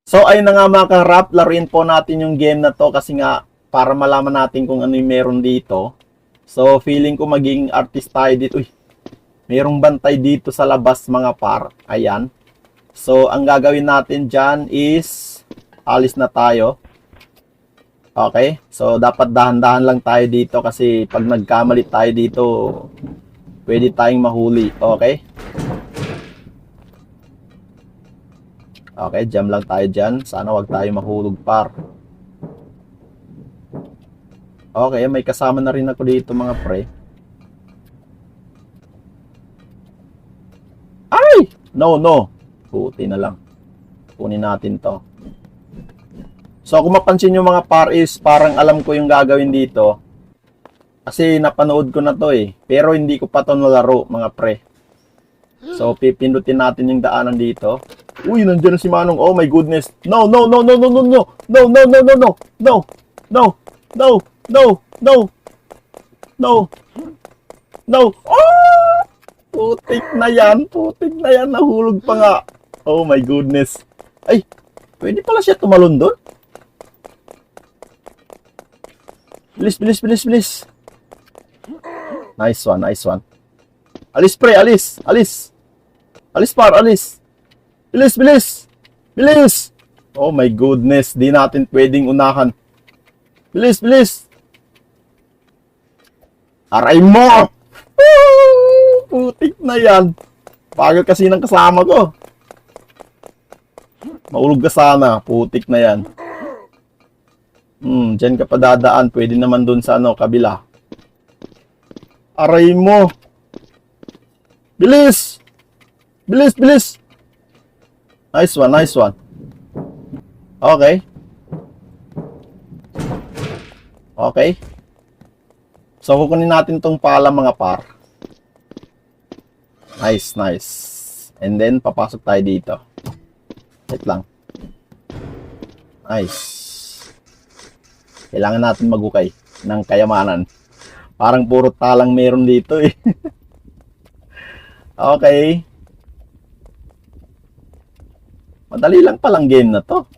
So, ayun na nga mga kaharap, laruin po natin yung game na to kasi nga para malaman natin kung ano yung meron dito. So, feeling ko maging artist tayo dito. Uy, merong bantay dito sa labas mga par. Ayan. So, ang gagawin natin dyan is alis na tayo. Okay? So, dapat dahan-dahan lang tayo dito kasi pag nagkamali tayo dito, pwede tayong mahuli. Okay? Okay, jam lang tayo dyan. Sana wag tayo mahulog par. Okay, may kasama na rin ako dito mga pre. Ay! No, no. Puti na lang. Kunin natin to. So kung mapansin nyo mga par is parang alam ko yung gagawin dito. Kasi napanood ko na to eh. Pero hindi ko pa to nalaro mga pre. So pipindutin natin yung daanan dito. Uy, nandiyan na si Manong. Oh my goodness. No, no, no, no, no, no, no. No, no, no, no, no. No. No. No. No. No. No. No. Oh! Putik na yan. Putik na yan. Nahulog pa nga. Oh my goodness. Ay, pwede pala siya tumalon doon. Bilis, bilis, bilis, bilis. Nice one, nice one. Alis pre, alis. Alis. Alis par, alis. Bilis, bilis! Bilis! Oh my goodness, di natin pwedeng unahan. Bilis, bilis! Aray mo! Putik na yan. Pagal kasi ng kasama ko. Maulog ka sana. Putik na yan. Dyan ka pa dadaan. Pwede naman dun sa kabila. Aray mo! Bilis! Bilis, bilis! Nice one, nice one. Okay. Okay. So, kukunin natin tong pala mga par. Nice, nice. And then, papasok tayo dito. Wait lang. Nice. Kailangan natin magukay ng kayamanan. Parang puro talang meron dito eh. Okay. Madali lang palang game na to.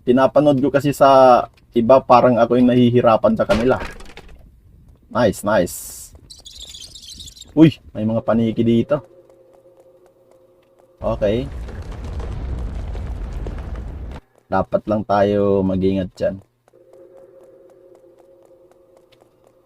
Pinapanood ko kasi sa iba, parang ako yung nahihirapan sa kanila. Nice, nice. Uy, may mga paniki dito. Okay. Dapat lang tayo mag-ingat dyan.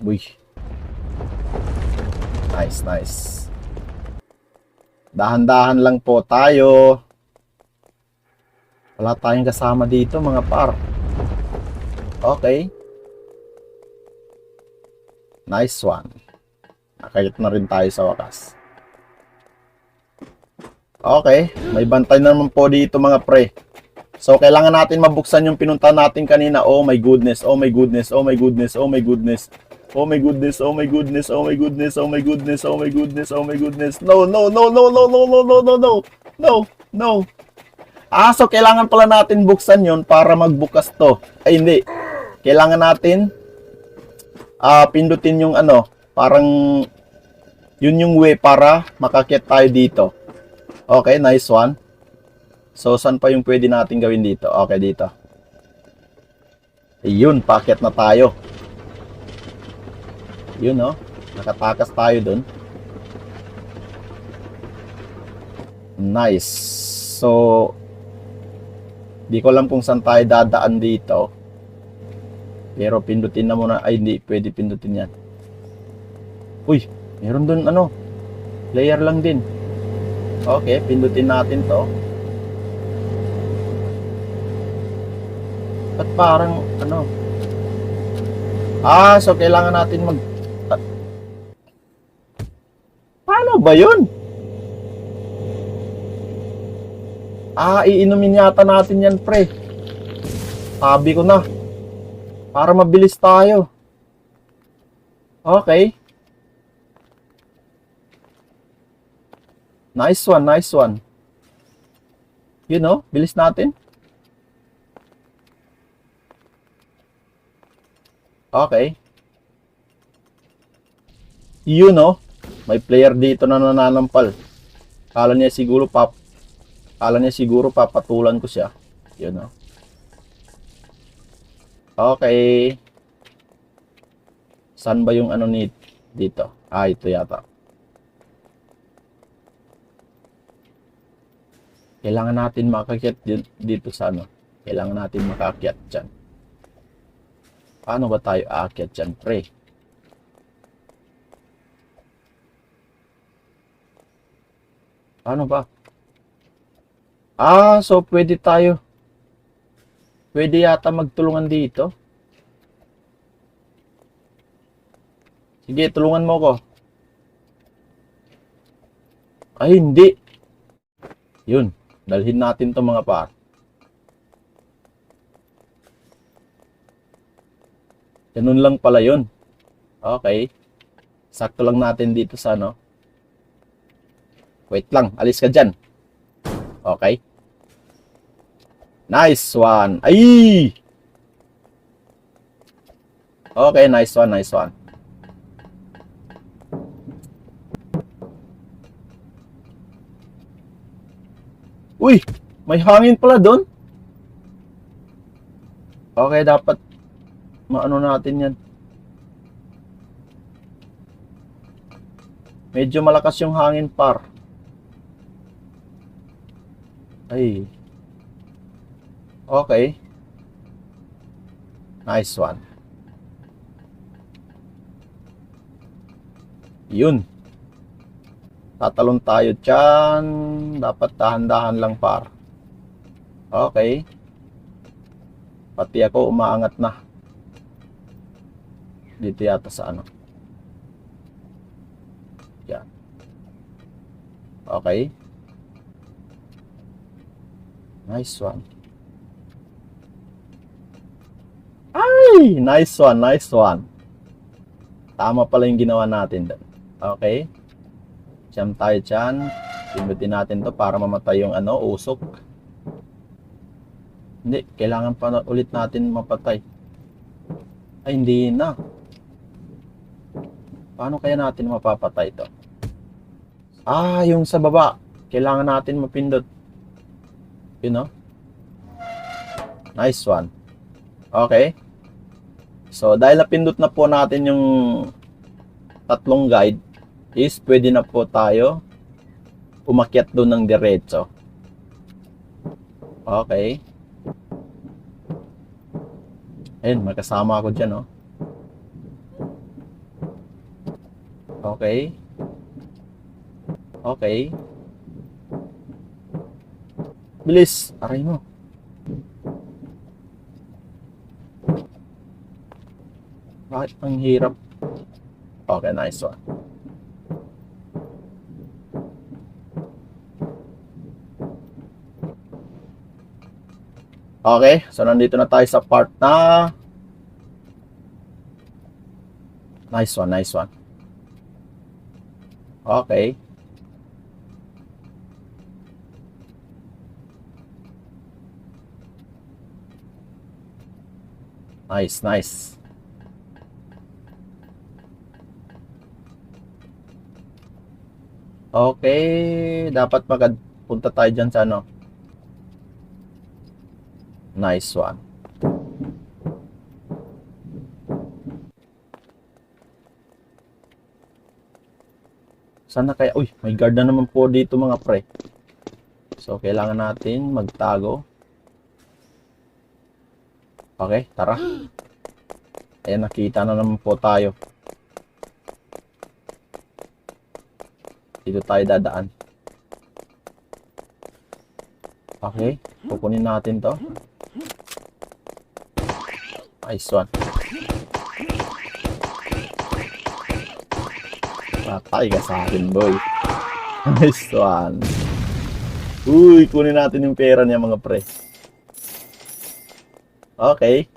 Uy. Nice, nice. Dahan-dahan lang po tayo. Wala tayong kasama dito mga par. Okay. Nice one. Nakayot na rin tayo sa wakas. Okay. May bantay naman po dito mga pre. So kailangan natin mabuksan yung pinunta natin kanina. Oh my goodness. Oh my goodness. Oh my goodness. Oh my goodness. Oh my goodness. Oh my goodness. Oh my goodness. Oh my goodness. Oh my goodness. Oh my goodness. No, no, no, no, no, no, no, no, no, no. No, no. So kailangan pala natin buksan yon para magbukas to. Ay, hindi. Kailangan natin pindutin yung parang yun yung way para makakyat tayo dito. Okay, nice one. So, saan pa yung pwede natin gawin dito? Okay, dito. Ayun, pakyat na tayo. Yun, no? Nakatakas tayo dun. Nice. So, di ko alam kung saan tayo dadaan dito. Pero pindutin na muna. Ay, hindi. Pwede pindutin yan. Uy, meron dun player lang din. Okay, pindutin natin to. At parang so kailangan natin paano ba yun? Iinumin yata natin yan, pre. Sabi ko na. Para mabilis tayo. Okay. Nice one, nice one. You know, bilis natin. Okay. You know, may player dito na nananampal. Kala niya siguro papatulan ko siya. Yun, oh. Okay. Saan ba yung ano dito? Ah, ito yata. Kailangan natin makakyat dito sa ano. Kailangan natin makakyat dyan. Paano ba tayo aakyat dyan, pre? Paano ba? Ah, so pwede tayo. Pwede yata magtulungan dito. Sige, tulungan mo ko. Ay, hindi. Yun. Dalhin natin to mga par. Ganun lang pala yun. Okay. Sakto lang natin dito sa ano. Wait lang. Alis ka dyan. Okay. Nice one. Ay! Okay, nice one, nice one. Uy! May hangin pala doon. Okay, dapat maano natin yan. Medyo malakas yung hangin, par. Ay. Okay. Nice one. Yun. Tatalon tayo dyan. Dapat dahan-dahan lang, par. Okay. Pati ako umaangat na. Dito yata sa ano. Yan. Okay. Nice one. Ay! Nice one, nice one. Tama pala yung ginawa natin doon. Okay. Jump tayo dyan. Pindutin natin to para mamatay yung ano, usok. Hindi, kailangan pa ulit natin mapatay. Ay, hindi na. Paano kaya natin mapapatay to? Ah, yung sa baba. Kailangan natin mapindot. You know? Nice one. Okay. So, dahil napindot na po natin yung tatlong guide, is pwede na po tayo umakyat doon ng diretso. Okay. Ayun, magkasama ako dyan, oh. Okay. Okay. Bilis. Aray mo. Bakit ang hirap? Okay, nice one. Okay, so nandito na tayo sa part na nice one, nice one. Okay. Nice, nice. Okay, dapat magpunta tayo dyan sa ano. Nice one. Sana kaya, uy, may guard na naman po dito mga pre. So, kailangan natin magtago. Okay, tara. Ayan, nakita na naman po tayo. Dito tayo dadaan. Okay, kukunin natin to. Nice one. Patay ka sa akin, boy. Nice one. Uy, kunin natin yung pera niya mga pre. Okay.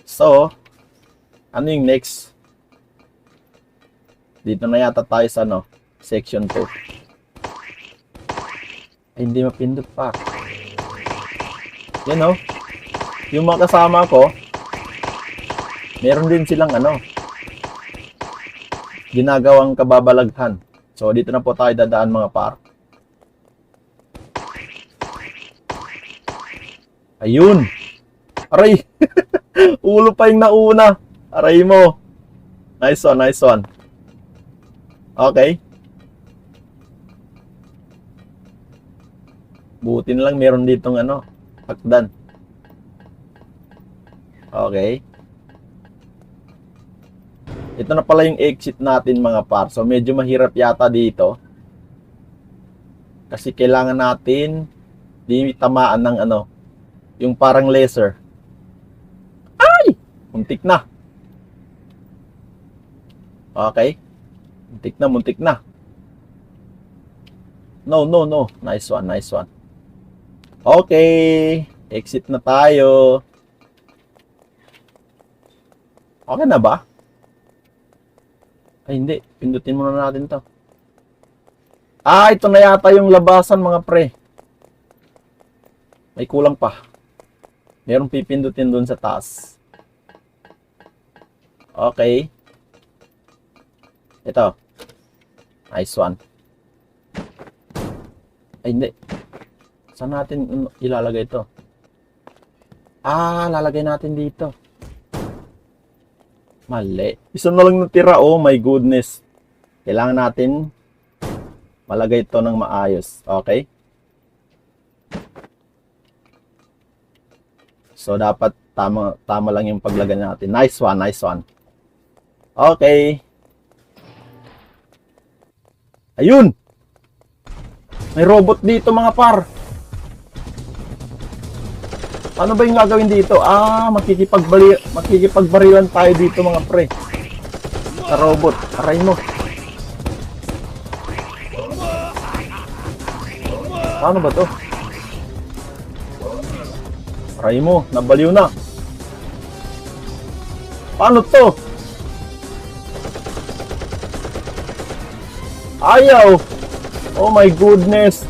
So, ano yung next? Dito na yata tayo sa ano, section 2. Ay, hindi mapindot pa. Yan, oh. Yung mga kasama ko, meron din silang ano, ginagawang kababalaghan. So, dito na po tayo dadaan mga par. Ayun. Aray. Ulo pa yung nauna. Aray mo. Nice one, nice one. Okay. Buti na lang meron ditong ano, hakdan. Okay. Ito na pala yung exit natin mga par. So medyo mahirap yata dito. Kasi kailangan natin di tamaan ng ano, yung parang laser. Ay! Muntik na. Okay. Muntik na. No, no, no. Nice one, nice one. Okay. Exit na tayo. Okay na ba? Ay, hindi. Pindutin muna natin to. Ah, ito na yata yung labasan mga pre. May kulang pa. Merong pipindutin dun sa taas. Okay. Ito. Nice one. Ay, hindi. Saan natin ilalagay ito? Ah, lalagay natin dito. Mali. Isa na lang natira. Oh my goodness. Kailangan natin malagay ito ng maayos. Okay? So, dapat tama lang yung paglagay natin. Nice one, nice one. Okay. Ayun! May robot dito mga par. Ano ba yung gagawin dito? Ah, makikipagbarilan tayo dito mga pre. Sa robot. Aray mo. Paano ba to? Aray mo. Nabaliw na. Paano to? Ayaw. Oh my goodness.